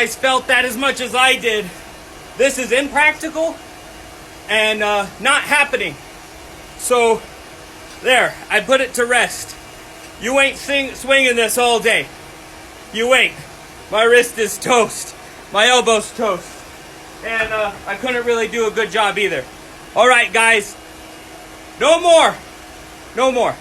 guys felt that as much as I did. This is impractical and not happening. So, there, I put it to rest. You ain't swinging this all day. You ain't. My wrist is toast. My elbow's toast. And I couldn't really do a good job either. Alright guys, no more. No more.